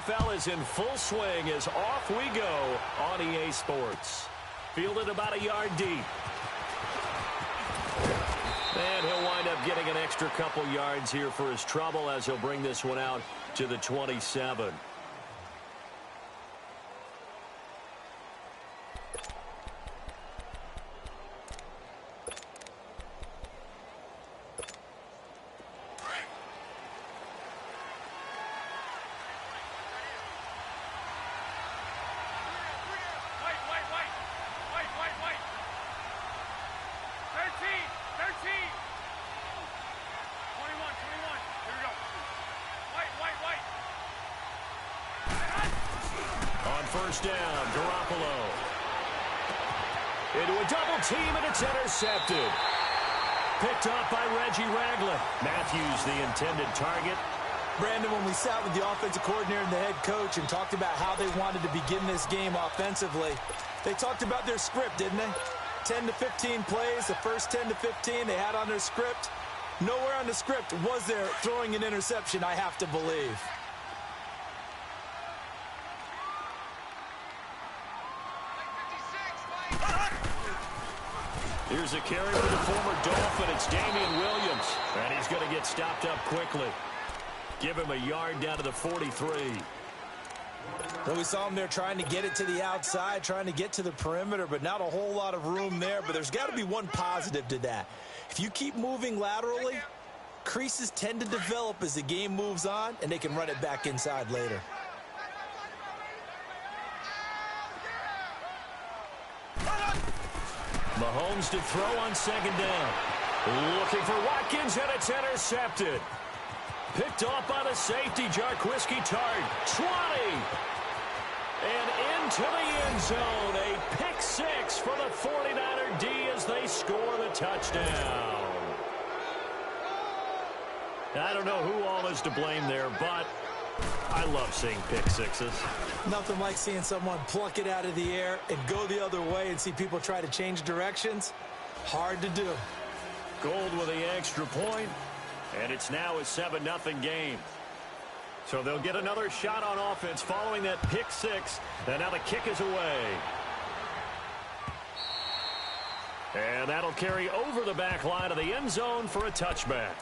NFL is in full swing as off we go on EA Sports. Fielded about a yard deep. And he'll wind up getting an extra couple yards here for his trouble as he'll bring this one out to the 27. First down, Garoppolo. Into a double team, and it's intercepted. Picked off by Reggie Ragland. Matthews, the intended target. Brandon, when we sat with the offensive coordinator and the head coach and talked about how they wanted to begin this game offensively, they talked about their script, didn't they? 10 to 15 plays, the first 10 to 15 they had on their script. Nowhere on the script was there throwing an interception, I have to believe. Here's a carry for the former Dolphin. It's Damian Williams. And he's going to get stopped up quickly. Give him a yard down to the 43. Well, we saw him there trying to get it to the outside, trying to get to the perimeter, but not a whole lot of room there. But there's got to be one positive to that. If you keep moving laterally, creases tend to develop as the game moves on, and they can run it back inside later. Mahomes to throw on second down. Looking for Watkins, and it's intercepted. Picked off by the safety, Jarquiski Tart. 20. And into the end zone. A pick six for the 49er D as they score the touchdown. I don't know who all is to blame there, but I love seeing pick sixes. Nothing like seeing someone pluck it out of the air and go the other way and see people try to change directions. Hard to do. Gold with the extra point, and it's now a 7-0 game. So they'll get another shot on offense following that pick six, and now the kick is away. And that'll carry over the back line of the end zone for a touchback.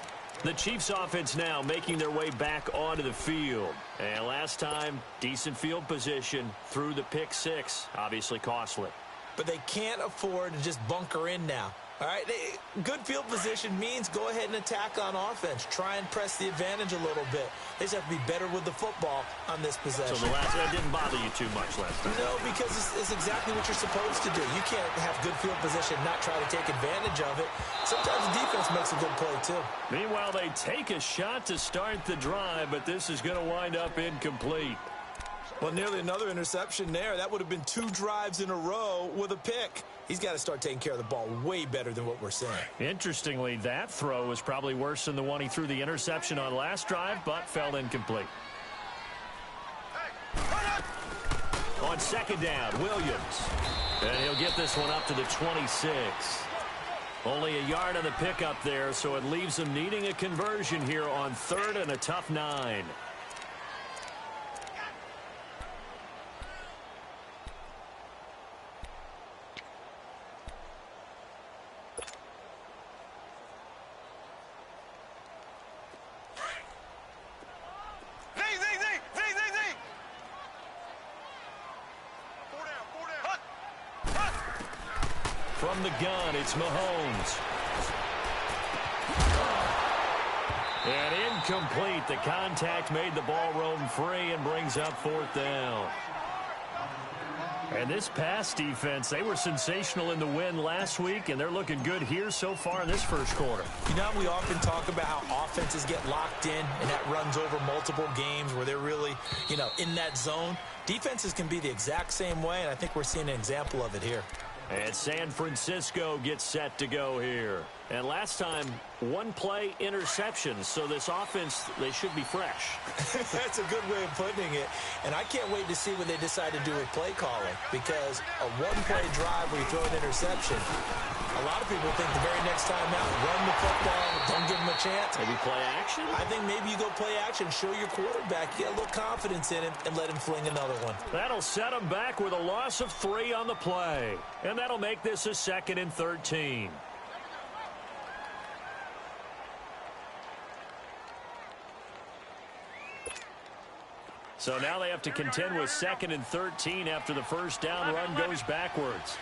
The Chiefs offense now making their way back onto the field. And last time, decent field position through the pick six. Obviously costly. But they can't afford to just bunker in now. All right, good field position means go ahead and attack on offense. Try and press the advantage a little bit. They just have to be better with the football on this possession. So that didn't bother you too much last time? No, because it's exactly what you're supposed to do. You can't have good field position and not try to take advantage of it. Sometimes the defense makes a good play, too. Meanwhile, they take a shot to start the drive, but this is going to wind up incomplete. Well, nearly another interception there. That would have been 2 drives in a row with a pick. He's got to start taking care of the ball way better than what we're seeing. Interestingly, that throw was probably worse than the one he threw the interception on last drive, but fell incomplete. On second down, Williams. And he'll get this one up to the 26. Only a yard on the pickup there, so it leaves them needing a conversion here on third and a tough 9. From the gun, it's Mahomes. And incomplete. The contact made the ball roam free and brings up fourth down. And this pass defense, they were sensational in the win last week, and they're looking good here so far in this first quarter. You know, we often talk about how offenses get locked in, and that runs over multiple games where they're really, in that zone. Defenses can be the exact same way, and I think we're seeing an example of it here. And San Francisco gets set to go here. And last time, 1-play interceptions. So this offense, they should be fresh. That's a good way of putting it. And I can't wait to see what they decide to do with play calling. Because a 1-play drive where you throw an interception, A lot of people think the very next time out, run the football, don't give him a chance. Maybe play action? I think maybe you go play action, show your quarterback, get a little confidence in him, and let him fling another one. That'll set him back with a loss of 3 on the play. And that'll make this a 2nd and 13. So now they have to contend with 2nd and 13 after the first down run goes backwards.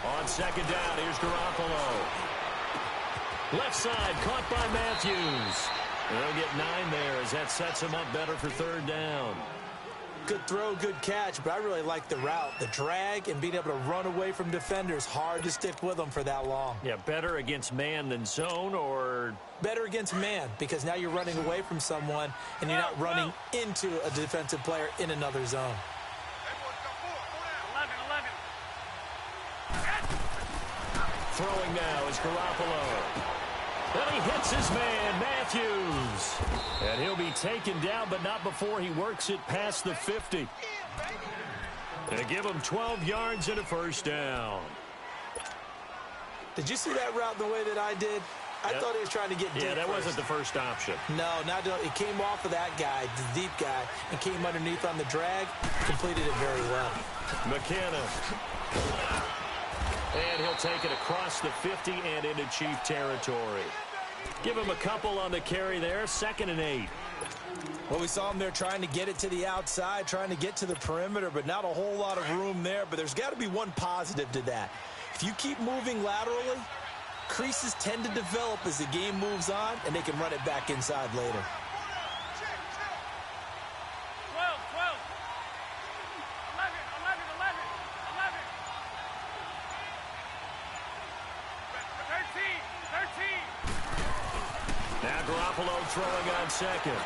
On 2nd down, here's Garoppolo. Left side, caught by Matthews. They'll get 9 there as that sets him up better for 3rd down. Good throw, good catch, but I really like the route. The drag and being able to run away from defenders, hard to stick with them for that long. Yeah, better against man than zone, or? Better against man, because now you're running away from someone and you're not running into a defensive player in another zone. Throwing now is Garoppolo. Then he hits his man, Matthews. And he'll be taken down, but not before he works it past the 50. To give him 12 yards and a first down. Did you see that route the way that I did? I thought he was trying to get deep. Yeah, that wasn't the first option. No, it came off of that guy, the deep guy, and came underneath on the drag. Completed it very well. McKenna. And he'll take it across the 50 and into Chief territory. Give him a couple on the carry there. 2nd and 8. Well, we saw him there trying to get it to the outside, trying to get to the perimeter, but not a whole lot of room there. But there's got to be one positive to that. If you keep moving laterally, creases tend to develop as the game moves on, and they can run it back inside later. 13. Now Garoppolo throwing on 2nd.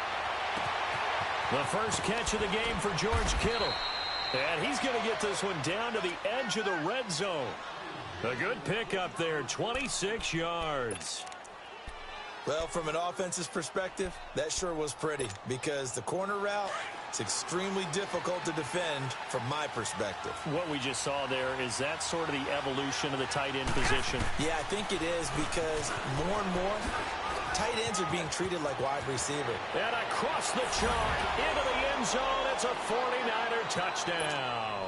The first catch of the game for George Kittle. And he's going to get this one down to the edge of the red zone. A good pickup there, 26 yards. Well, from an offensive perspective, that sure was pretty because the corner route is extremely difficult to defend from my perspective. What we just saw there, is that sort of the evolution of the tight end position? Yeah, I think it is because more and more tight ends are being treated like wide receiver. And across the chalk into the end zone, it's a 49er touchdown.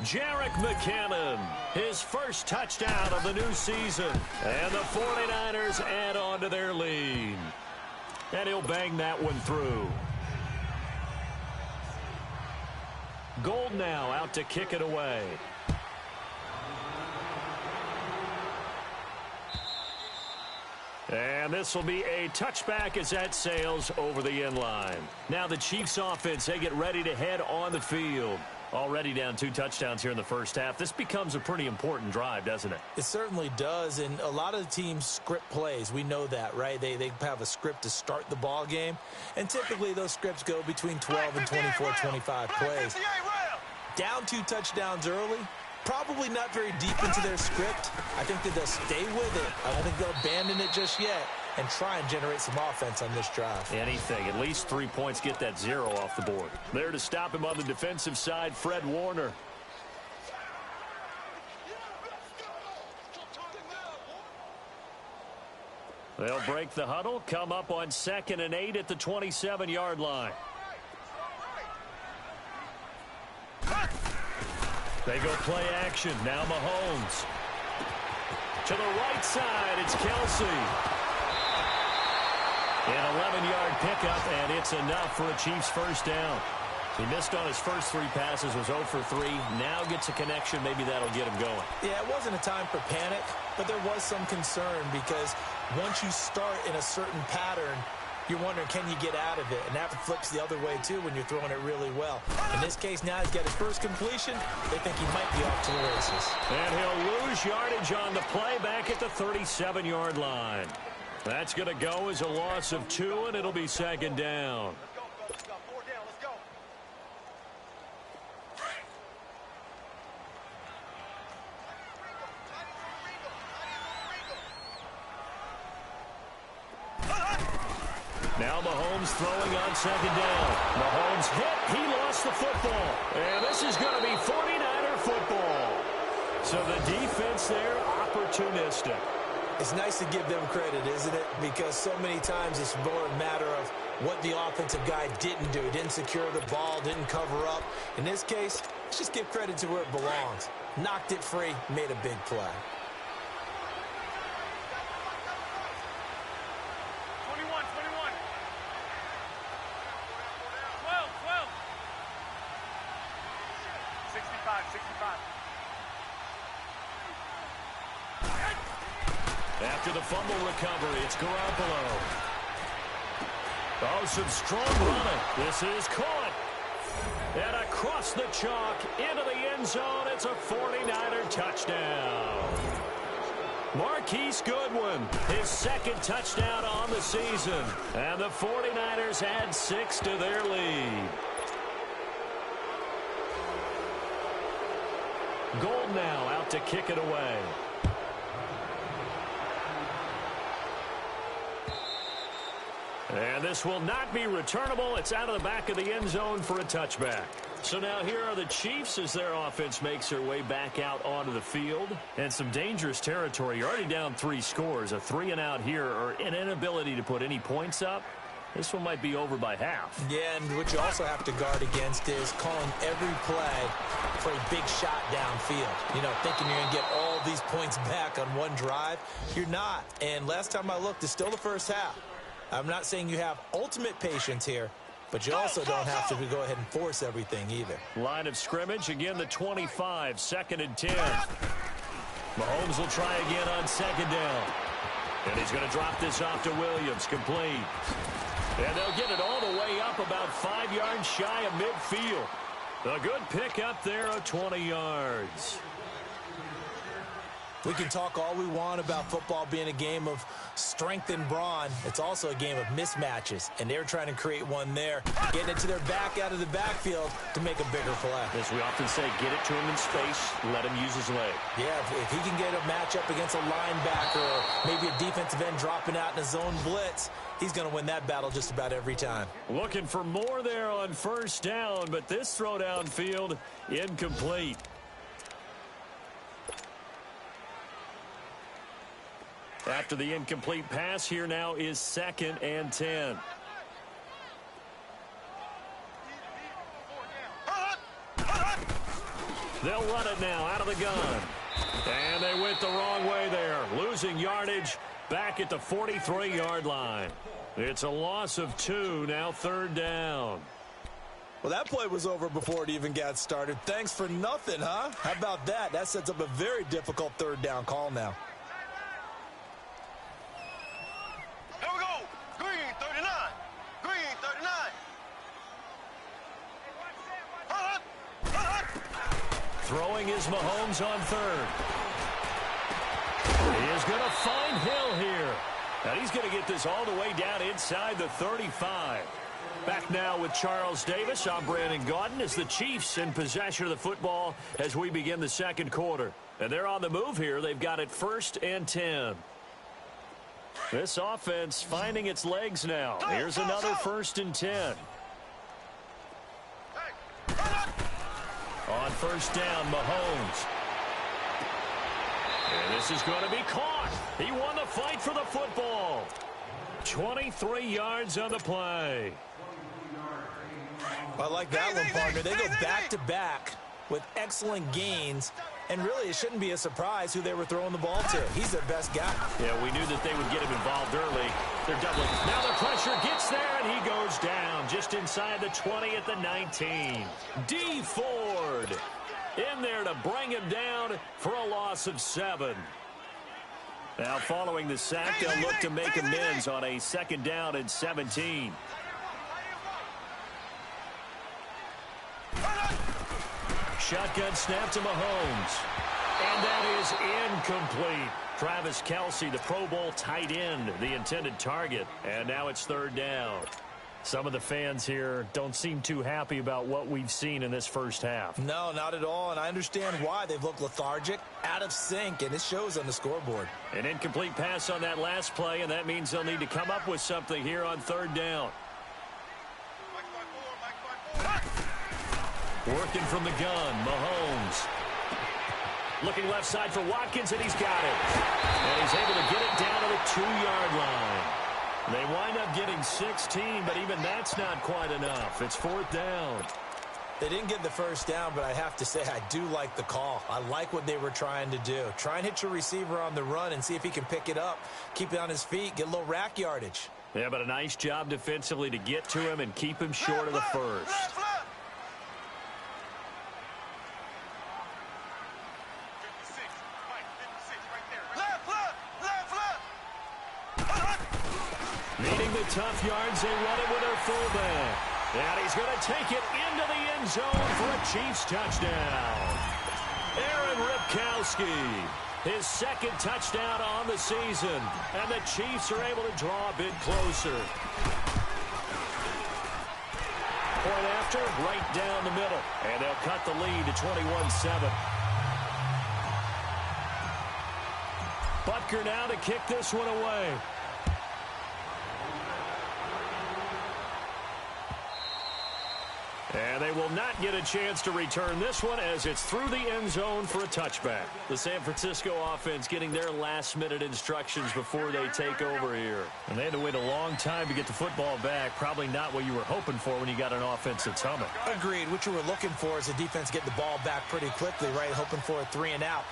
Jerick McKinnon, his first touchdown of the new season. And the 49ers add on to their lead. And he'll bang that one through. Gold now out to kick it away. And this will be a touchback as that sails over the end line. Now the Chiefs offense, they get ready to head on the field. Already down 2 touchdowns here in the first half. This becomes a pretty important drive, doesn't it? It certainly does, and a lot of the teams script plays. We know that, right? They have a script to start the ball game, and typically those scripts go between 12 and 24, 25 plays. Down 2 touchdowns early, probably not very deep into their script. I think that they'll stay with it. I don't think they'll abandon it just yet and try and generate some offense on this drive. Anything. At least 3 points, get that 0 off the board. There to stop him on the defensive side, Fred Warner. They'll break the huddle, come up on 2nd and 8 at the 27-yard line. They go play action. Now Mahomes. To the right side, it's Kelsey. An 11-yard pickup, and it's enough for a Chiefs first down. He missed on his first 3 passes, was 0 for 3. Now gets a connection. Maybe that'll get him going. Yeah, it wasn't a time for panic, but there was some concern because once you start in a certain pattern, you're wondering, can you get out of it? And that flips the other way, too, when you're throwing it really well. In this case, now he's got his first completion. They think he might be off to the races. And he'll lose yardage on the play back at the 37-yard line. That's going to go as a loss of 2, and it'll be 2nd down. Let's go. 4 down. Let's go. Now Mahomes throwing on 2nd down. Mahomes hit. He lost the football. And this is going to be 49ers football. So the defense there, opportunistic. It's nice to give them credit, isn't it? Because so many times it's more a matter of what the offensive guy didn't do. He didn't secure the ball, didn't cover up. In this case, let's just give credit to where it belongs. Knocked it free, made a big play. 21, 21. 12, 12. 65, 65. After the fumble recovery, it's Garoppolo. Oh, some strong running. This is caught. And across the chalk, into the end zone, it's a 49er touchdown. Marquise Goodwin, his second touchdown on the season. And the 49ers add 6 to their lead. Gold now out to kick it away. And this will not be returnable. It's out of the back of the end zone for a touchback. So now here are the Chiefs as their offense makes their way back out onto the field. And some dangerous territory. You're already down 3 scores. A 3-and-out here or an inability to put any points up. This one might be over by half. Yeah, and what you also have to guard against is calling every play for a big shot downfield. You know, thinking you're going to get all these points back on one drive. You're not. And last time I looked, it's still the first half. I'm not saying you have ultimate patience here, but you also don't have to go ahead and force everything either. Line of scrimmage, again the 25, 2nd and 10. Mahomes will try again on 2nd down. And he's going to drop this off to Williams, complete. And they'll get it all the way up about 5 yards shy of midfield. A good pickup there of 20 yards. We can talk all we want about football being a game of strength and brawn. It's also a game of mismatches, and they're trying to create one there, getting it to their back out of the backfield to make a bigger play. As we often say, get it to him in space, let him use his leg. Yeah, if he can get a matchup against a linebacker or maybe a defensive end dropping out in a zone blitz, he's going to win that battle just about every time. Looking for more there on 1st down, but this throw downfield incomplete. After the incomplete pass, here now is 2nd and 10. They'll run it now out of the gun. And they went the wrong way there, losing yardage back at the 43-yard line. It's a loss of 2, now 3rd down. Well, that play was over before it even got started. Thanks for nothing, huh? How about that? That sets up a very difficult 3rd down call now. Here we go. Green 39. Green 39. Throwing is Mahomes on 3rd. He is going to find Hill here. And he's going to get this all the way down inside the 35. Back now with Charles Davis. I'm Brandon Gaudin as the Chiefs in possession of the football as we begin the 2nd quarter. And they're on the move here. They've got it 1st and 10. This offense finding its legs now. Here's another 1st and 10. On 1st down, Mahomes. And this is going to be caught. He won the fight for the football. 23 yards on the play. I like that one, partner. They go back-to-back with excellent gains. And really, it shouldn't be a surprise who they were throwing the ball to. He's their best guy. Yeah, we knew that they would get him involved early. They're doubling. Now the pressure gets there, and he goes down just inside the 20 at the 19. D. Ford in there to bring him down for a loss of 7. Now following the sack, they'll look to make amends on a 2nd down and 17. Shotgun snap to Mahomes. And that is incomplete. Travis Kelce, the Pro Bowl tight end, the intended target. And now it's 3rd down. Some of the fans here don't seem too happy about what we've seen in this 1st half. No, not at all, and I understand why. They've looked lethargic, out of sync, and it shows on the scoreboard. An incomplete pass on that last play, and that means they'll need to come up with something here on 3rd down. Working from the gun, Mahomes. Looking left side for Watkins, and he's got it. And he's able to get it down to the 2-yard line. They wind up getting 16, but even that's not quite enough. It's 4th down. They didn't get the first down, but I have to say I do like the call. I like what they were trying to do. Try and hit your receiver on the run and see if he can pick it up, keep it on his feet, get a little rack yardage. Yeah, but a nice job defensively to get to him and keep him short of the first. Left. 56, right there. Left. Needing the tough yards, they run it with their fullback. And he's going to take it into the end zone for a Chiefs touchdown. Aaron Ripkowski, his second touchdown on the season. And the Chiefs are able to draw a bit closer. Point after, right down the middle. And they'll cut the lead to 21-7. Butker now to kick this one away. And they will not get a chance to return this one as it's through the end zone for a touchback. The San Francisco offense getting their last-minute instructions before they take over here. And they had to wait a long time to get the football back. Probably not what you were hoping for when you got an offense that's humming. Agreed. What you were looking for is the defense get the ball back pretty quickly, right? Hoping for a 3-and-out.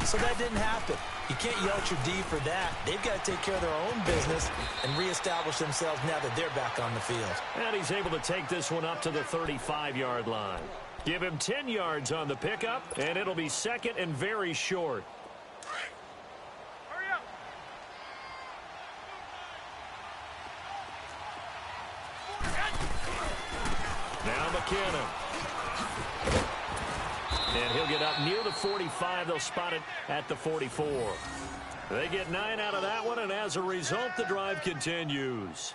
So that didn't happen. You can't yell at your D for that. They've got to take care of their own business and reestablish themselves now that they're back on the field. And he's able to take this one up to the 35-yard line. Give him 10 yards on the pickup, and it'll be second and very short. Hurry up. Now McKinnon. And he'll get up near the 45. They'll spot it at the 44. They get 9 out of that one, and as a result, the drive continues.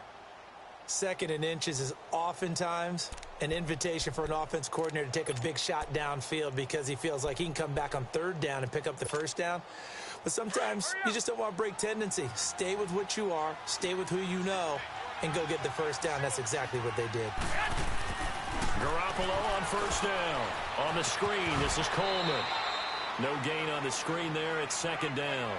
2nd and inches is oftentimes an invitation for an offense coordinator to take a big shot downfield because he feels like he can come back on 3rd down and pick up the 1st down. But sometimes you just don't want to break tendency. Stay with what you are, stay with who you know, and go get the 1st down. That's exactly what they did. Garoppolo on 1st down. On the screen, this is Coleman. No gain on the screen there. It's 2nd down.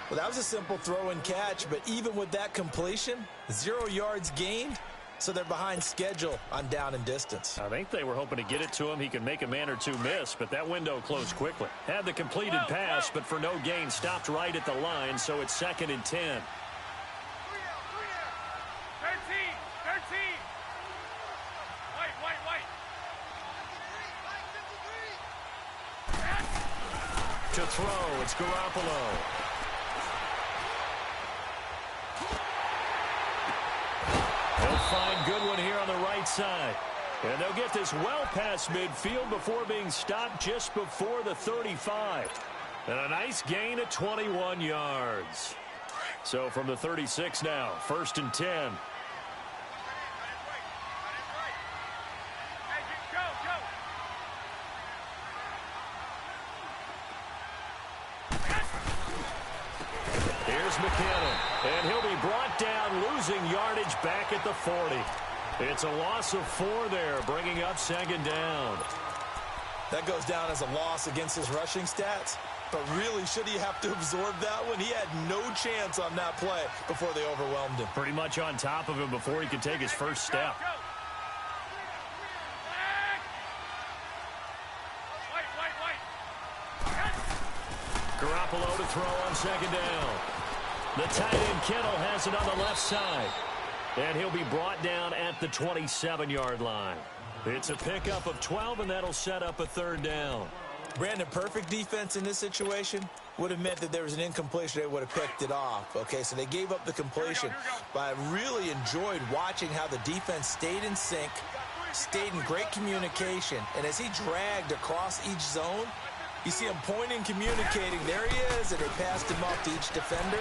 Well, that was a simple throw and catch, but even with that completion, 0 yards gained, so they're behind schedule on down and distance. I think they were hoping to get it to him. He can make a man or two miss, but that window closed quickly. Had the completed pass, but for no gain, stopped right at the line, so it's 2nd and 10. 13. To throw, it's Garoppolo. They'll find Goodwin here on the right side. And they'll get this well past midfield before being stopped just before the 35. And a nice gain of 21 yards. So from the 36 now, 1st and 10. McKinnon, and he'll be brought down, losing yardage back at the 40. It's a loss of 4 there, bringing up 2nd down. That goes down as a loss against his rushing stats, but really, should he have to absorb that one? He had no chance on that play before they overwhelmed him. Pretty much on top of him before he could take his first step. Garoppolo to throw on 2nd down. The tight end Kittle has it on the left side. And he'll be brought down at the 27-yard line. It's a pickup of 12, and that'll set up a 3rd down. Brandon, perfect defense in this situation would have meant that there was an incompletion. They would have picked it off. Okay, so they gave up the completion. But I really enjoyed watching how the defense stayed in sync, stayed in great communication. And as he dragged across each zone, you see him pointing, communicating. There he is, and they passed him off to each defender.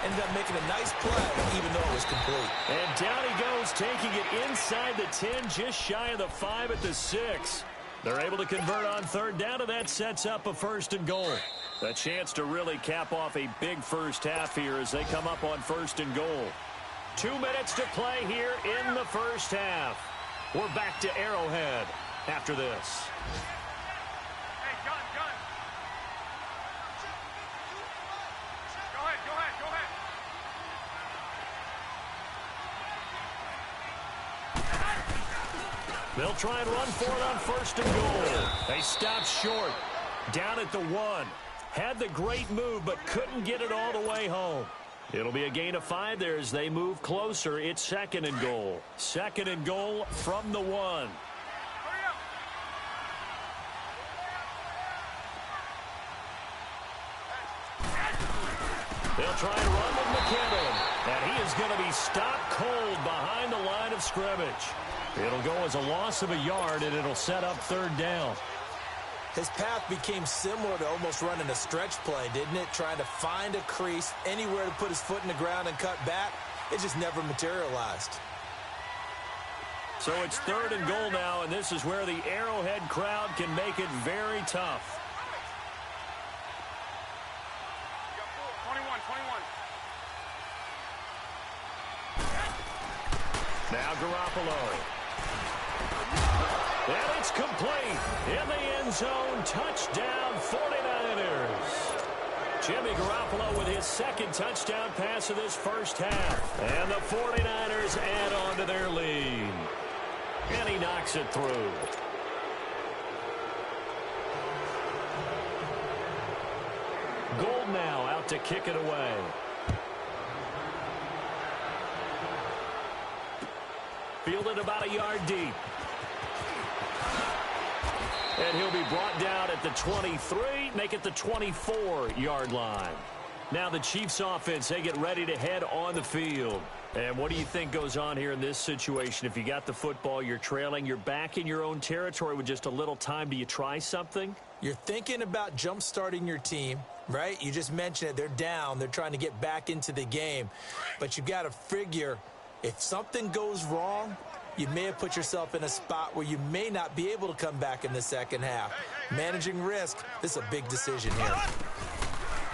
Ended up making a nice play, even though it was complete. And down he goes, taking it inside the 10, just shy of the 5 at the 6. They're able to convert on 3rd down, and that sets up a 1st and goal. A chance to really cap off a big first half here as they come up on 1st and goal. 2 minutes to play here in the first half. We're back to Arrowhead after this. They'll try and run for it on 1st and goal. They stop short. Down at the 1. Had the great move, but couldn't get it all the way home. It'll be a gain of 5 there as they move closer. It's 2nd and goal. 2nd and goal from the 1. They'll try and run with McKinnon. And he is going to be stopped cold behind the line of scrimmage. It'll go as a loss of a yard, and it'll set up 3rd down. His path became similar to almost running a stretch play, didn't it? Trying to find a crease, anywhere to put his foot in the ground and cut back. It just never materialized. So it's 3rd and goal now, and this is where the Arrowhead crowd can make it very tough. 21. Now Garoppolo. And it's complete. In the end zone, touchdown 49ers. Jimmy Garoppolo with his 2nd touchdown pass of this first half. And the 49ers add on to their lead. And he knocks it through. Gold now out to kick it away. Fielded about a yard deep. And he'll be brought down at the 23, make it the 24-yard line. Now the Chiefs offense, they get ready to head on the field. And what do you think goes on here in this situation? If you got the football, you're trailing, you're back in your own territory with just a little time. Do you try something? You're thinking about jump-starting your team, right? You just mentioned it. They're down. They're trying to get back into the game. But you've got to figure, if something goes wrong, you may have put yourself in a spot where you may not be able to come back in the second half. Managing risk, this is a big decision here.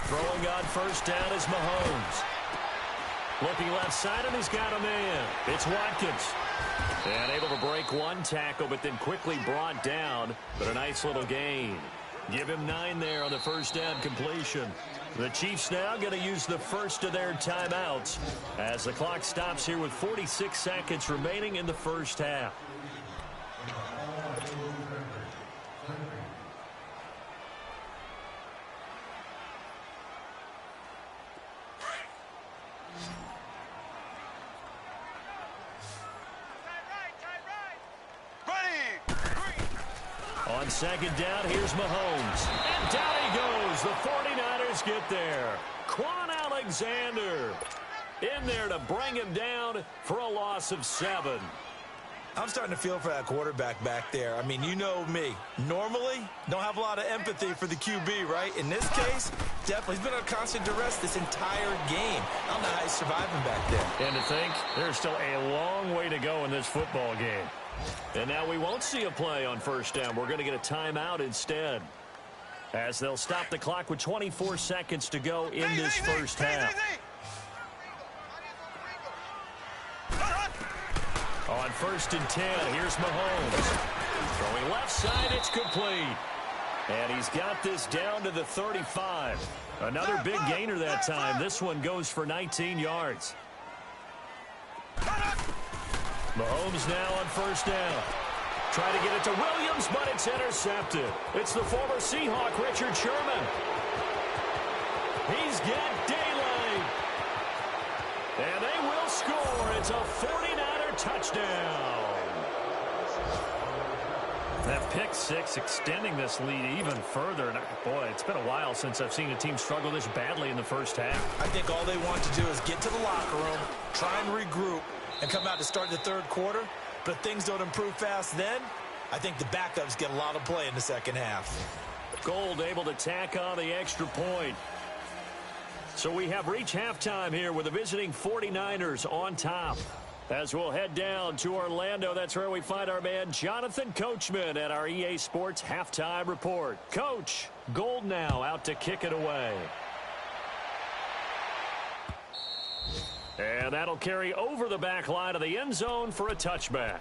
Throwing on 1st down is Mahomes. Looking left side, and he's got a man. It's Watkins. And able to break 1 tackle, but then quickly brought down. But a nice little gain. Give him 9 there on the 1st down completion. The Chiefs now going to use the first of their timeouts as the clock stops here with 46 seconds remaining in the first half. On 2nd down, here's Mahomes. And down he goes. The 49ers get there. Quan Alexander in there to bring him down for a loss of 7. I'm starting to feel for that quarterback back there. I mean, you know me. Normally, don't have a lot of empathy for the QB, right? In this case, definitely. He's been under constant duress this entire game. I don't know how he's surviving back there. And to think, there's still a long way to go in this football game. And now we won't see a play on 1st down. We're going to get a timeout instead, as they'll stop the clock with 24 seconds to go in this first half. On 1st and 10, here's Mahomes. Throwing left side, it's complete. And he's got this down to the 35. Another big gainer that time. This one goes for 19 yards. Mahomes now on 1st down. Trying to get it to Williams, but it's intercepted. It's the former Seahawk, Richard Sherman. He's got daylight. And they will score. It's a 49er touchdown. That pick 6 extending this lead even further. And boy, it's been a while since I've seen a team struggle this badly in the first half. I think all they want to do is get to the locker room, try and regroup, and come out to start the 3rd quarter. But if things don't improve fast then, I think the backups get a lot of play in the second half. Gold able to tack on the extra point. So we have reached halftime here with the visiting 49ers on top. As we'll head down to Orlando, that's where we find our man Jonathan Coachman at our EA Sports Halftime Report. Coach, Gold now out to kick it away. And that'll carry over the back line of the end zone for a touchback.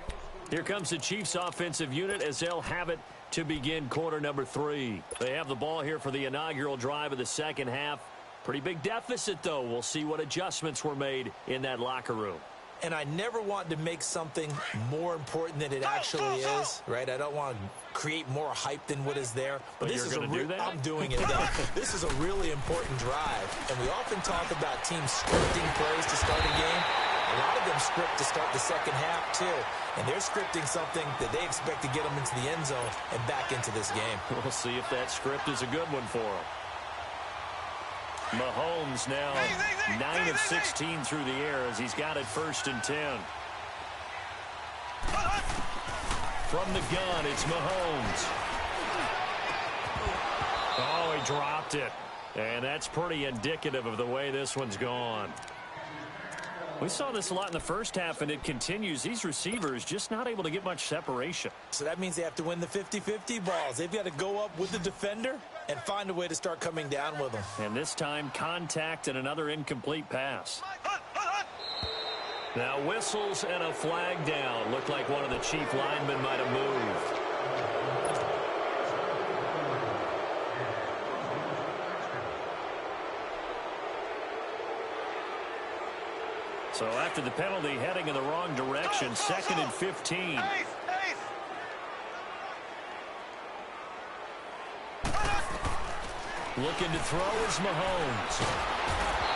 Here comes the Chiefs offensive unit as they'll have it to begin quarter number 3. They have the ball here for the inaugural drive of the second half. Pretty big deficit, though. We'll see what adjustments were made in that locker room. And I never want to make something more important than it actually is, right? I don't want to create more hype than what is there. But this is I'm doing it, though. This is a really important drive. And we often talk about teams scripting plays to start a game. A lot of them script to start the second half, too. And they're scripting something that they expect to get them into the end zone and back into this game. We'll see if that script is a good one for them. Mahomes now 9 of 16 through the air as he's got it 1st and 10. From the gun, it's Mahomes. Oh, he dropped it. And that's pretty indicative of the way this one's gone. We saw this a lot in the first half, and it continues. These receivers just not able to get much separation. So that means they have to win the 50-50 balls. They've got to go up with the defender and find a way to start coming down with them. And this time, contact and another incomplete pass. Now whistles and a flag down. Looked like one of the chief linemen might have moved. So after the penalty, heading in the wrong direction, 2nd and 15. Looking to throw is Mahomes.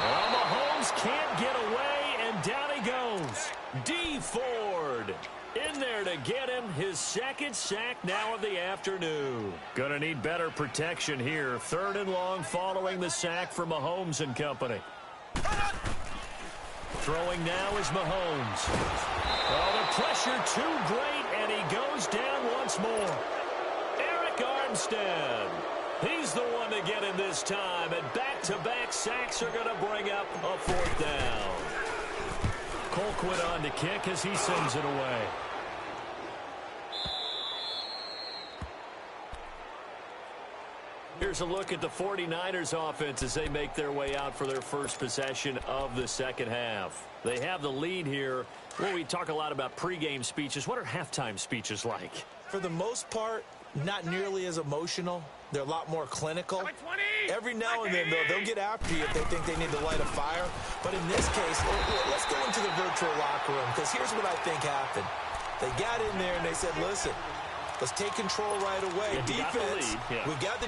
Well, Mahomes can't get away, and down he goes. D. Ford in there to get him his 2nd sack now of the afternoon. Gonna need better protection here. 3rd and long following the sack for Mahomes and company. Throwing now is Mahomes. Oh, the pressure too great, and he goes down once more. Eric Armstead. He's the one to get him this time, and back-to-back sacks are going to bring up a 4th down. Colquitt on to kick as he sends it away. Here's a look at the 49ers offense as they make their way out for their first possession of the second half. They have the lead here. Well, we talk a lot about pregame speeches. What are halftime speeches like? For the most part, not nearly as emotional. They're a lot more clinical. Every now and then, though, they'll get after you if they think they need to light a fire. But in this case, let's go into the virtual locker room, because here's what I think happened. They got in there and they said, listen, let's take control right away. Defense, we got the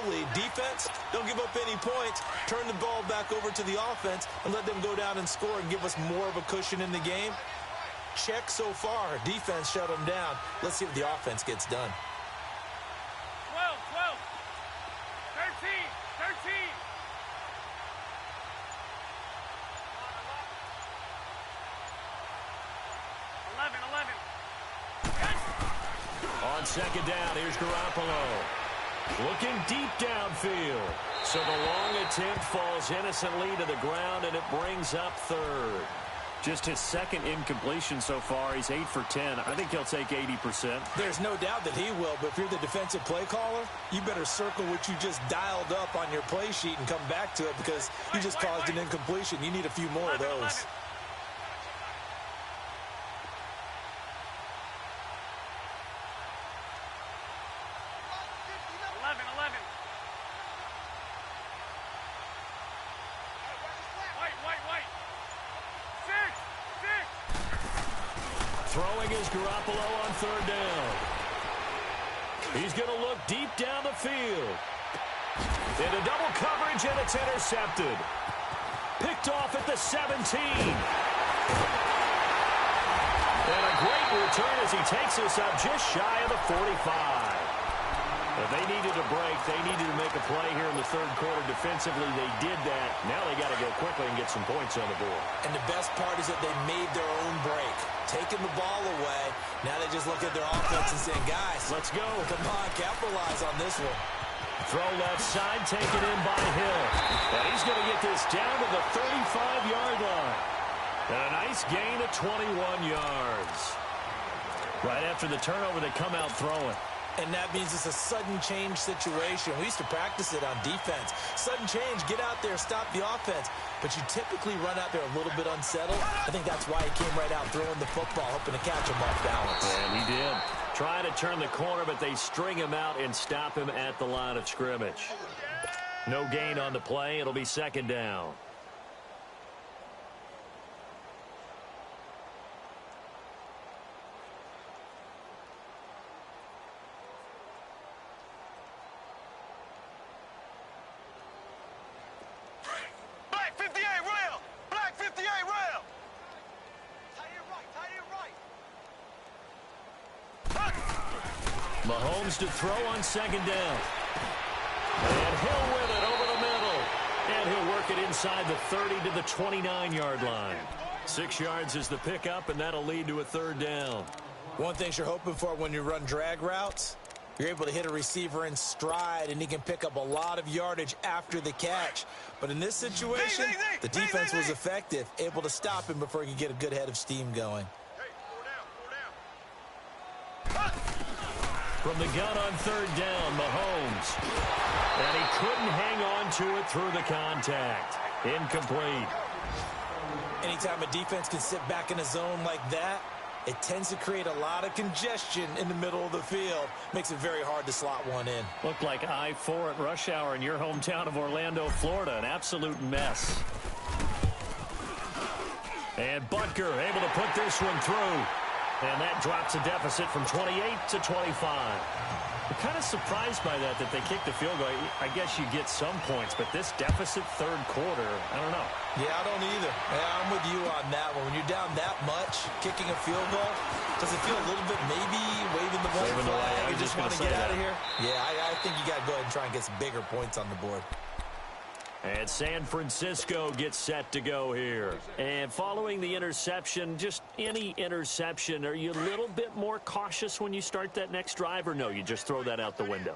lead. Defense, don't give up any points. Turn the ball back over to the offense and let them go down and score and give us more of a cushion in the game. Check so far. Defense shut them down. Let's see what the offense gets done. 12, 12, 13, 13. On second down, here's Garoppolo. Looking deep downfield. So the long attempt falls innocently to the ground, and it brings up 3rd. Just his 2nd incompletion so far. He's 8 for 10. I think he'll take 80%. There's no doubt that he will, but if you're the defensive play caller, you better circle what you just dialed up on your play sheet and come back to it, because you just caused an incompletion. You need a few more of those. 11. White. 6. Throwing is Garoppolo on 3rd down. He's going to look deep down the field. Into double coverage, and it's intercepted. Picked off at the 17. And a great return as he takes us up just shy of the 45. If they needed a break, they needed to make a play here in the 3rd quarter. Defensively, they did that. Now they got to go quickly and get some points on the board. And the best part is that they made their own break. Taking the ball away. Now they just look at their offense and saying, guys, let's go. Come on, capitalize on this one. Throw left side, taken in by Hill. And he's going to get this down to the 35-yard line. And a nice gain of 21 yards. Right after the turnover, they come out throwing. And that means it's a sudden change situation. We used to practice it on defense. Sudden change, get out there, stop the offense. But you typically run out there a little bit unsettled. I think that's why he came right out throwing the football, hoping to catch him off balance. And he did. Trying to turn the corner, but they string him out and stop him at the line of scrimmage. No gain on the play. It'll be 2nd down. Mahomes to throw on second down. And he'll win it over the middle. And he'll work it inside the 30 to the 29-yard line. 6 yards is the pickup, and that'll lead to a third down. One thing you're hoping for when you run drag routes, you're able to hit a receiver in stride, and he can pick up a lot of yardage after the catch. But in this situation, the defense was effective, able to stop him before he could get a good head of steam going. From the gun on third down, Mahomes. And he couldn't hang on to it through the contact. Incomplete. Anytime a defense can sit back in a zone like that, it tends to create a lot of congestion in the middle of the field. Makes it very hard to slot one in. Looked like I-4 at rush hour in your hometown of Orlando, Florida. An absolute mess. And Butker able to put this one through. And that drops a deficit from 28 to 25. I'm kind of surprised by that they kicked the field goal. I guess you get some points, but this deficit third quarter, I don't know. Yeah, I don't either. Yeah, I'm with you on that one. When you're down that much, kicking a field goal, does it feel a little bit maybe waving the white flag? You just want to get out of here? Yeah, I think you got to go ahead and try and get some bigger points on the board. And San Francisco gets set to go here. And following the interception, just any interception, are you a little bit more cautious when you start that next drive, or no, you just throw that out the window?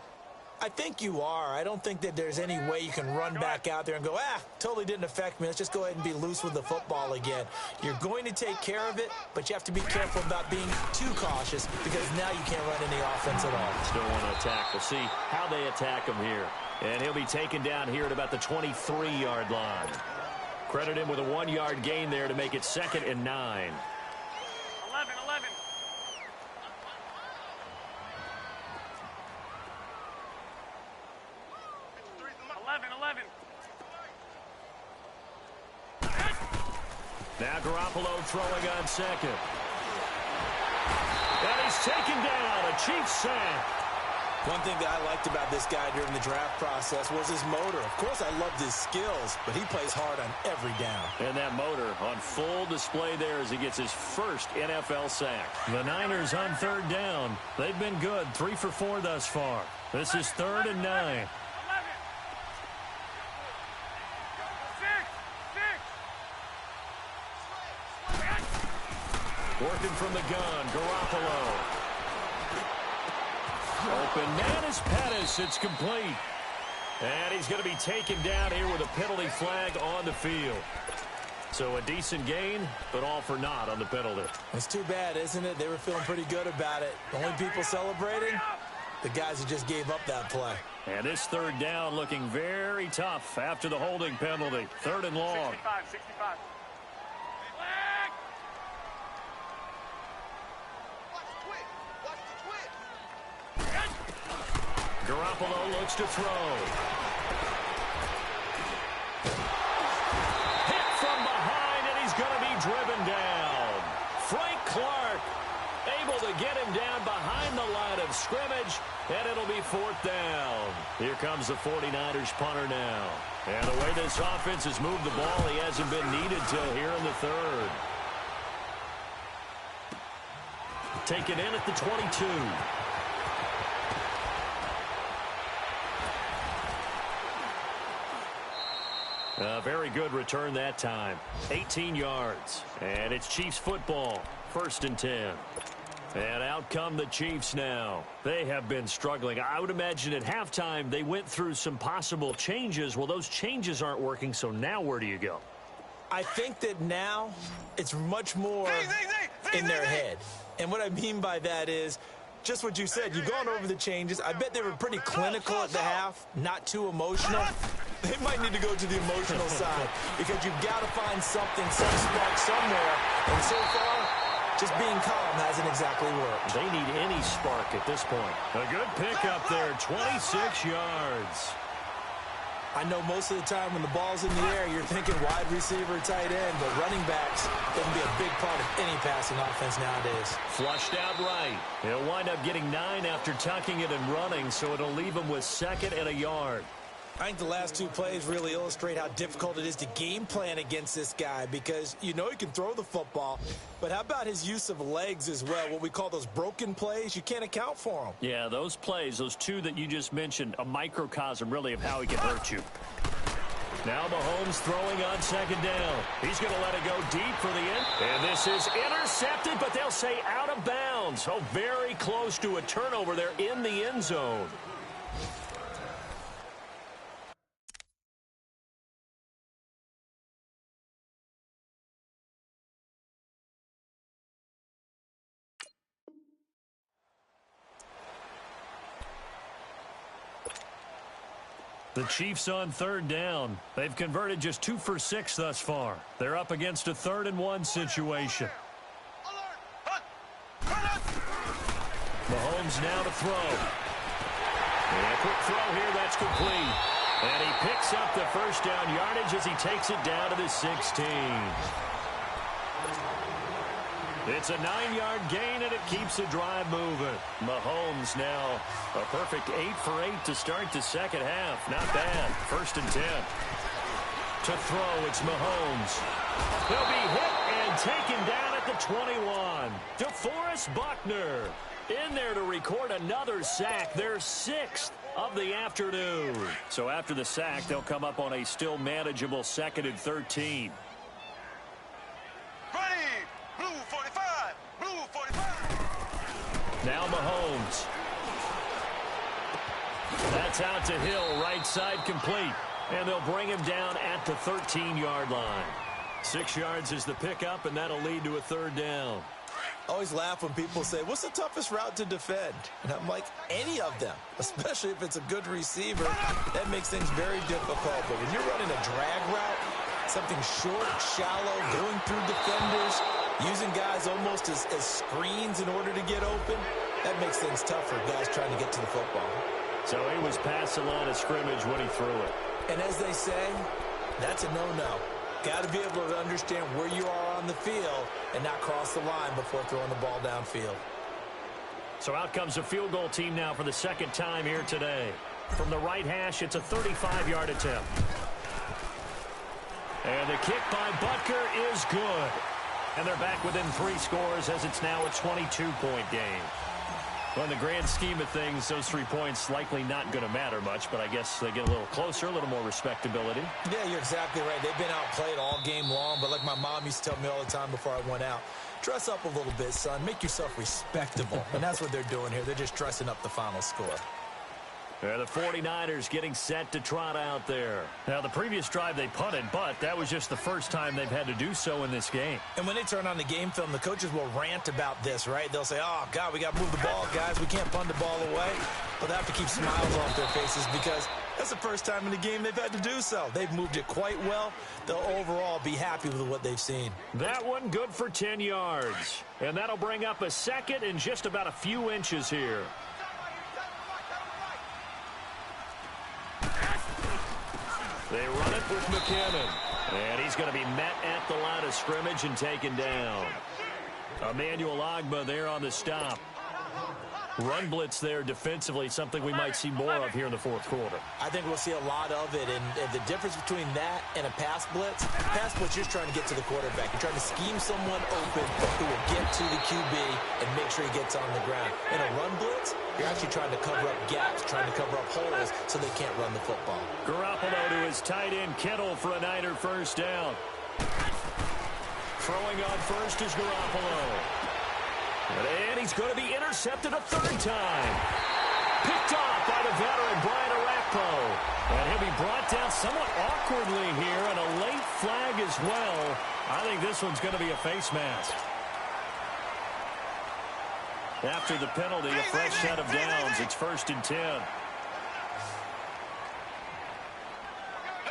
I think you are. I don't think that there's any way you can run back out there and go, totally didn't affect me. Let's just go ahead and be loose with the football again. You're going to take care of it, but you have to be careful about being too cautious because now you can't run any offense at all. Still want to attack. We'll see how they attack him here. And he'll be taken down here at about the 23-yard line. Credit him with a 1-yard gain there to make it 2nd and 9. 11. 11. Now Garoppolo throwing on second. And he's taken down. A Chiefs sack. One thing that I liked about this guy during the draft process was his motor. Of course, I loved his skills, but he plays hard on every down. And that motor on full display there as he gets his first NFL sack. The Niners on third down. They've been good, 3 for 4 thus far. This is 3rd and 9. 11. 6. Working from the gun, Garoppolo. Open man is Pettis. It's complete. And he's going to be taken down here with a penalty flag on the field. So a decent gain, but all for naught on the penalty. It's too bad, isn't it? They were feeling pretty good about it. The only people celebrating, the guys who just gave up that play. And this third down looking very tough after the holding penalty. 3rd and long. 65. Garoppolo looks to throw. Hit from behind, and he's going to be driven down. Frank Clark able to get him down behind the line of scrimmage, and it'll be 4th down. Here comes the 49ers punter now. And the way this offense has moved the ball, he hasn't been needed till here in the 3rd. Taken in at the 22. A very good return that time. 18 yards. And it's Chiefs football. 1st and 10. And out come the Chiefs now. They have been struggling. I would imagine at halftime they went through some possible changes. Well, those changes aren't working, so now where do you go? I think that now it's much more in their head. And what I mean by that is just what you said. You've gone over the changes. I bet they were pretty clinical at the half, not too emotional. They might need to go to the emotional side because you've got to find something, some spark somewhere. And so far, just being calm hasn't exactly worked. They need any spark at this point. A good pickup there, 26 yards. I know most of the time when the ball's in the air, you're thinking wide receiver, tight end, but running backs can be a big part of any passing offense nowadays. Flushed out right. He'll wind up getting 9 after tucking it and running, so it'll leave him with 2nd and a yard. I think the last two plays really illustrate how difficult it is to game plan against this guy because you know he can throw the football, but how about his use of legs as well, what we call those broken plays? You can't account for them. Yeah, those plays, those two that you just mentioned, a microcosm really of how he can hurt you. Now Mahomes throwing on second down. He's going to let it go deep for the end. And this is intercepted, but they'll say out of bounds. Oh, very close to a turnover there in the end zone. The Chiefs on third down. They've converted just 2 for 6 thus far. They're up against a 3rd-and-1 situation. Mahomes now to throw. And a quick throw here, that's complete. And he picks up the first down yardage as he takes it down to the 16. It's a 9-yard gain, and it keeps the drive moving. Mahomes now a perfect 8 for 8 to start the second half. Not bad. 1st and 10. To throw, it's Mahomes. He'll be hit and taken down at the 21. DeForest Buckner in there to record another sack. Their 6th of the afternoon. So after the sack, they'll come up on a still manageable 2nd and 13. Now Mahomes. That's out to Hill, right side complete. And they'll bring him down at the 13-yard line. 6 yards is the pickup, and that'll lead to a 3rd down. I always laugh when people say, what's the toughest route to defend? And I'm like, any of them, especially if it's a good receiver. That makes things very difficult. But when you're running a drag route, something short, shallow, going through defenders, using guys almost as screens in order to get open, that makes things tough for guys trying to get to the football. So he was past the line of scrimmage when he threw it. And as they say, that's a no-no. Got to be able to understand where you are on the field and not cross the line before throwing the ball downfield. So out comes the field goal team now for the 2nd time here today. From the right hash, it's a 35-yard attempt. And the kick by Butker is good. And they're back within 3 scores as it's now a 22-point game. Well, in the grand scheme of things, those 3 points likely not going to matter much, but I guess they get a little closer, a little more respectability. Yeah, you're exactly right. They've been outplayed all game long, but like my mom used to tell me all the time before I went out, dress up a little bit, son. Make yourself respectable. And that's what they're doing here. They're just dressing up the final score. The 49ers getting set to trot out there. Now, the previous drive they punted, but that was just the first time they've had to do so in this game. And when they turn on the game film, the coaches will rant about this, right? They'll say, oh, God, we got to move the ball, guys. We can't punt the ball away. But they have to keep smiles off their faces because that's the first time in the game they've had to do so. They've moved it quite well. They'll overall be happy with what they've seen. That one good for 10 yards. And that'll bring up a 2nd and just about a few inches here. They run it with McKinnon. And he's going to be met at the line of scrimmage and taken down. Emmanuel Ogbah there on the stop. Run blitz there defensively, something we might see more of here in the 4th quarter. I think we'll see a lot of it, and the difference between that and a pass blitz, you're just trying to get to the quarterback. You're trying to scheme someone open who will get to the QB and make sure he gets on the ground. In a run blitz, you're actually trying to cover up gaps, trying to cover up holes so they can't run the football. Garoppolo to his tight end, Kittle, for a Niner 1st down. Throwing on first is Garoppolo. And he's going to be intercepted a 3rd time. Picked off by the veteran, Brian Orakpo. And he'll be brought down somewhat awkwardly here, and a late flag as well. I think this one's going to be a face mask. After the penalty, a fresh set of downs. It's 1st and 10. There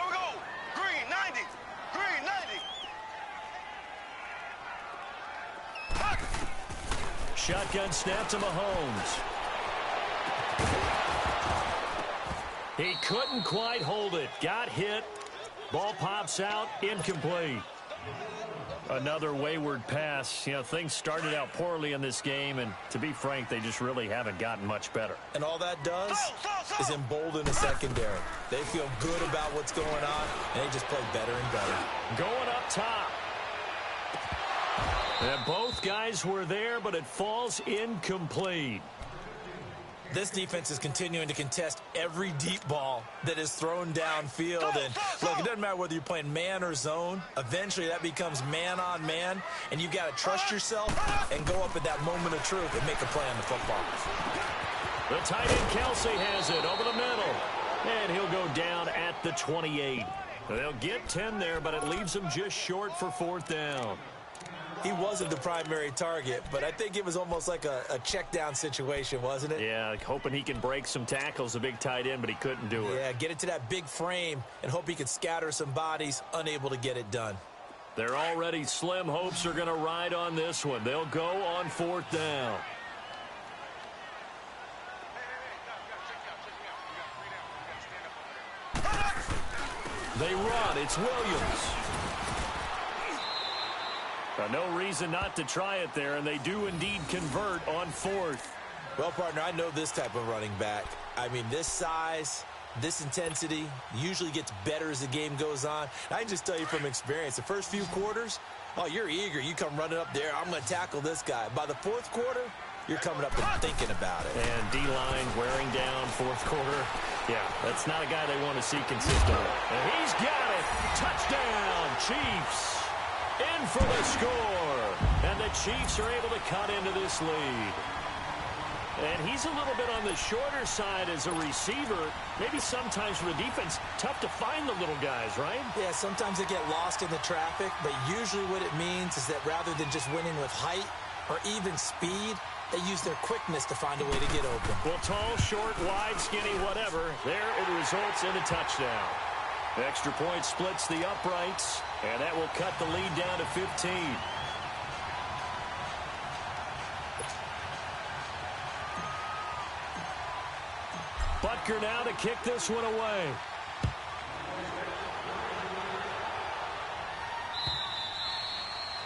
we go. Green, 90. Green, 90. Shotgun snap to Mahomes. He couldn't quite hold it. Got hit. Ball pops out. Incomplete. Another wayward pass. You know, things started out poorly in this game, and to be frank, they just really haven't gotten much better. And all that does is embolden the secondary. They feel good about what's going on, and they just play better and better. Going up top. And both guys were there, but it falls incomplete. This defense is continuing to contest every deep ball that is thrown downfield. And look, it doesn't matter whether you're playing man or zone. Eventually, that becomes man on man, and you've got to trust yourself and go up at that moment of truth and make a play on the football. The tight end Kelsey has it over the middle, and he'll go down at the 28. They'll get 10 there, but it leaves them just short for 4th down. He wasn't the primary target, but I think it was almost like a check down situation, wasn't it? Yeah, hoping he can break some tackles, a big tight end, but he couldn't do it. Yeah, get it to that big frame and hope he could scatter some bodies, unable to get it done. Their already slim hopes are going to ride on this one. They'll go on 4th down. They run. It's Williams. No reason not to try it there, and they do indeed convert on 4th. Well, partner, I know this type of running back. I mean, this size, this intensity usually gets better as the game goes on. I can just tell you from experience, the first few quarters, oh, you're eager. You come running up there. I'm going to tackle this guy. By the 4th quarter, you're coming up and thinking about it. And D-line wearing down 4th quarter. Yeah, that's not a guy they want to see consistently. And he's got it. Touchdown, Chiefs. In for the score. And the Chiefs are able to cut into this lead. And he's a little bit on the shorter side as a receiver. Maybe sometimes for the defense, tough to find the little guys, right? Yeah, sometimes they get lost in the traffic, but usually what it means is that rather than just winning with height or even speed, they use their quickness to find a way to get open. Well, tall, short, wide, skinny, whatever, there it results in a touchdown. The extra point splits the uprights, and that will cut the lead down to 15. Butker now to kick this one away.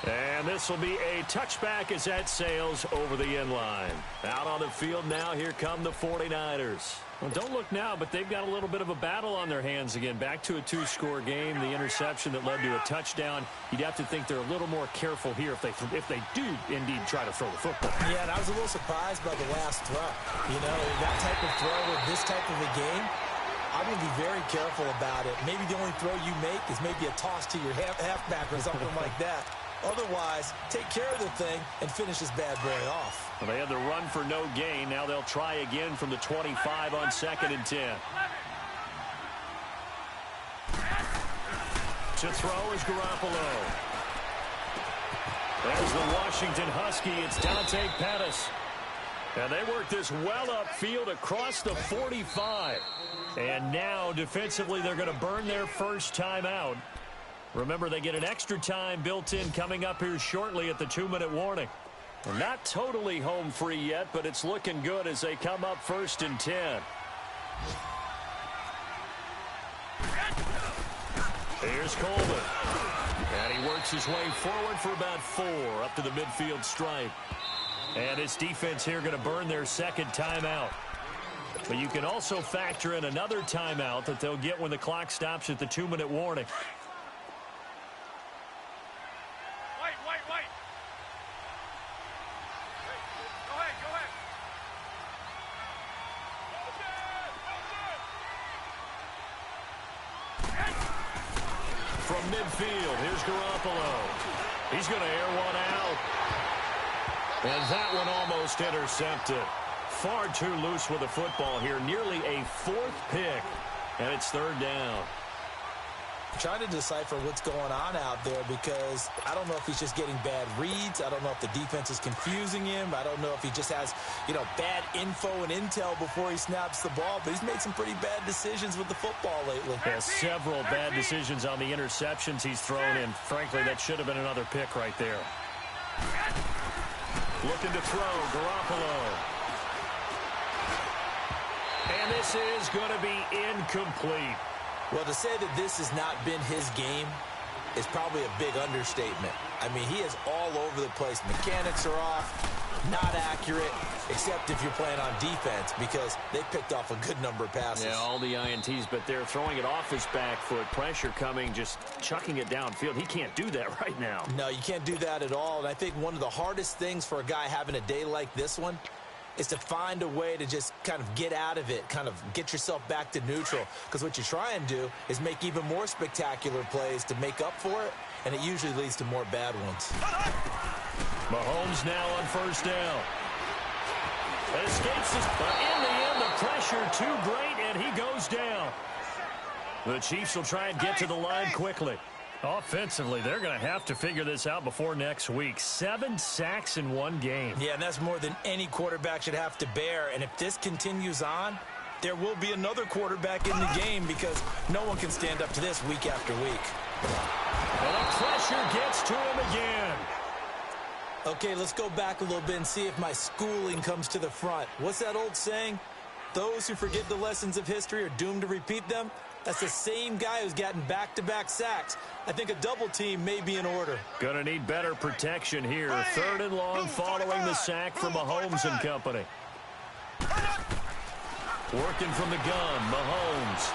And this will be a touchback as that sails over the end line. Out on the field now, here come the 49ers. Well, don't look now, but they've got a little bit of a battle on their hands again. Back to a 2-score game. The interception that led to a touchdown. You'd have to think they're a little more careful here if they do indeed try to throw the football. Yeah, and I was a little surprised by the last throw. You know, that type of throw with this type of a game, I'm going to be very careful about it. Maybe the only throw you make is maybe a toss to your halfback or something like that. Otherwise, take care of the thing and finish this bad boy off. Well, they had the run for no gain. Now they'll try again from the 25 on 2nd and 10. To throw is Garoppolo. There's the Washington Husky. It's Dante Pettis. And they work this well upfield across the 45. And now, defensively, they're going to burn their first timeout. Remember, they get an extra time built in coming up here shortly at the 2-minute warning. We're not totally home free yet, but it's looking good as they come up 1st and 10. Here's Coleman. And he works his way forward for about 4 up to the midfield stripe. And this defense here going to burn their second timeout. But you can also factor in another timeout that they'll get when the clock stops at the 2-minute warning. Wait. Go ahead. From midfield, here's Garoppolo. He's going to air one out. And that one almost intercepted. Far too loose with the football here. Nearly a 4th pick. And it's 3rd down. Trying to decipher what's going on out there because I don't know if he's just getting bad reads. I don't know if the defense is confusing him. I don't know if he just has, bad info and intel before he snaps the ball. But he's made some pretty bad decisions with the football lately. Yeah, several bad decisions on the interceptions he's thrown in. Frankly, that should have been another pick right there. Looking to throw, Garoppolo. And this is going to be incomplete. Well, to say that this has not been his game, is probably a big understatement. I mean, he is all over the place. Mechanics are off, not accurate, except if you're playing on defense because they picked off a good number of passes. Yeah, all the INTs, but they're throwing it off his back foot. Pressure coming, just chucking it downfield. He can't do that right now. No, you can't do that at all. And I think one of the hardest things for a guy having a day like this one is to find a way to just kind of get out of it, kind of get yourself back to neutral. Because what you try and do is make even more spectacular plays to make up for it, and it usually leads to more bad ones. Mahomes now on first down. Escapes this, but in the end, the pressure too great, and he goes down. The Chiefs will try and get to the line quickly. Offensively, they're going to have to figure this out before next week. 7 sacks in one game. Yeah, and that's more than any quarterback should have to bear. And if this continues on, there will be another quarterback in the game because no one can stand up to this week after week. And the pressure gets to him again. Okay, let's go back a little bit and see if my schooling comes to the front. What's that old saying? Those who forget the lessons of history are doomed to repeat them. That's the same guy who's gotten back-to-back sacks. I think a double team may be in order. Gonna need better protection here. 3rd and long following the sack from Mahomes and company. Working from the gun, Mahomes.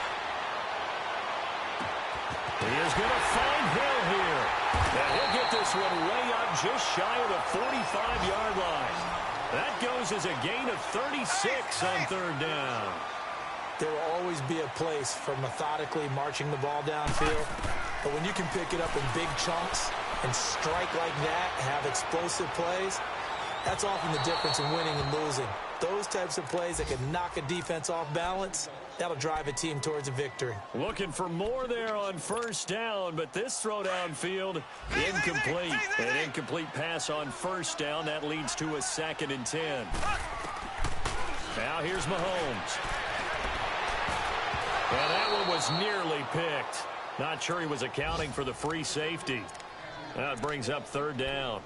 He is gonna find Hill here. And he'll get this one way up just shy of the 45-yard line. That goes as a gain of 36 on 3rd down. There will always be a place for methodically marching the ball downfield. But when you can pick it up in big chunks and strike like that, have explosive plays, that's often the difference in winning and losing. Those types of plays that can knock a defense off balance, that'll drive a team towards a victory. Looking for more there on first down, but this throw downfield, incomplete. An incomplete pass on first down. That leads to a 2nd and 10. Now here's Mahomes. And that one was nearly picked. Not sure he was accounting for the free safety. That brings up 3rd down.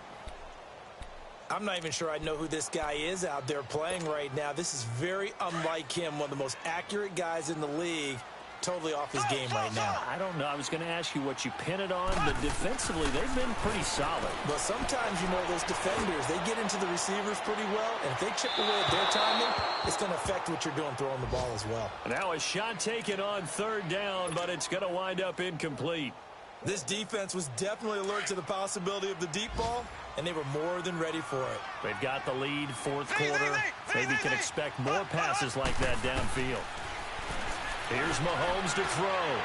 I'm not even sure I know who this guy is out there playing right now. This is very unlike him, one of the most accurate guys in the league. Totally off his game right now. I don't know. I was going to ask you what you pin it on, but defensively, they've been pretty solid. But sometimes, you know, those defenders, they get into the receivers pretty well, and if they chip away at their timing, it's going to affect what you're doing throwing the ball as well. Now a shot taken on 3rd down, but it's going to wind up incomplete. This defense was definitely alert to the possibility of the deep ball, and they were more than ready for it. They've got the lead, 4th quarter. Maybe can expect more passes like that downfield. Here's Mahomes to throw.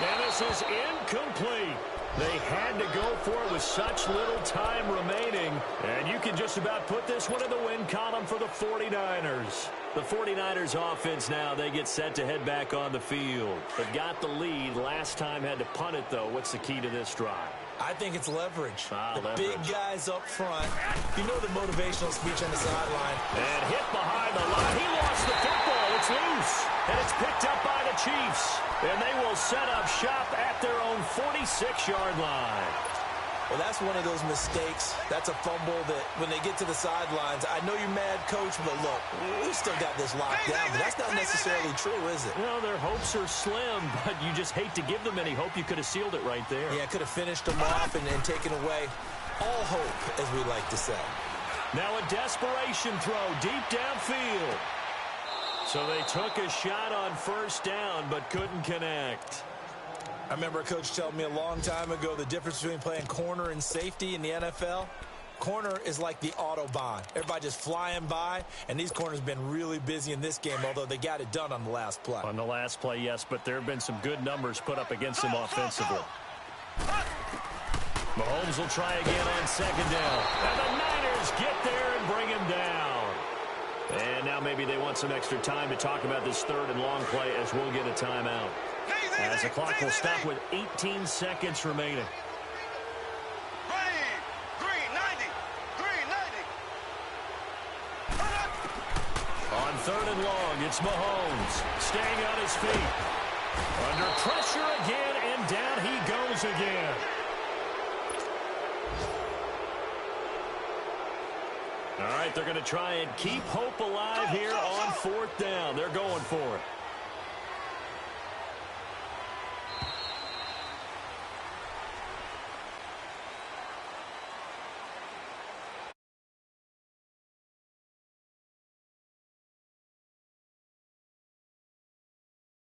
And this is incomplete. They had to go for it with such little time remaining. And you can just about put this one in the win column for the 49ers. The 49ers offense now, they get set to head back on the field. They've got the lead. Last time had to punt it, though. What's the key to this drive? I think it's leverage. Leverage. Big guys up front. You know the motivational speech on the sideline. And hit behind the line. He lost the football. It's loose. And it's picked up by the Chiefs. And they will set up shop at their own 46-yard line. Well, that's one of those mistakes. That's a fumble that when they get to the sidelines, I know you're mad, Coach, but look, we still got this locked down. But that's not necessarily true, is it? Well, their hopes are slim, but you just hate to give them any hope. You could have sealed it right there. Yeah, could have finished them off and taken away all hope, as we like to say. Now a desperation throw deep downfield. So they took a shot on first down, but couldn't connect. I remember a coach telling me a long time ago the difference between playing corner and safety in the NFL. Corner is like the Autobahn. Everybody just flying by, and these corners have been really busy in this game, although they got it done on the last play. On the last play, yes, but there have been some good numbers put up against him offensively. Mahomes will try again on 2nd down. And the Niners get there and bring him down. And now maybe they want some extra time to talk about this 3rd and long play as we'll get a timeout. As the clock will stop with 18 seconds remaining. Green 90. On 3rd and long, it's Mahomes staying on his feet. Under pressure again, and down he goes again. All right, they're going to try and keep hope alive here on 4th down. They're going for it.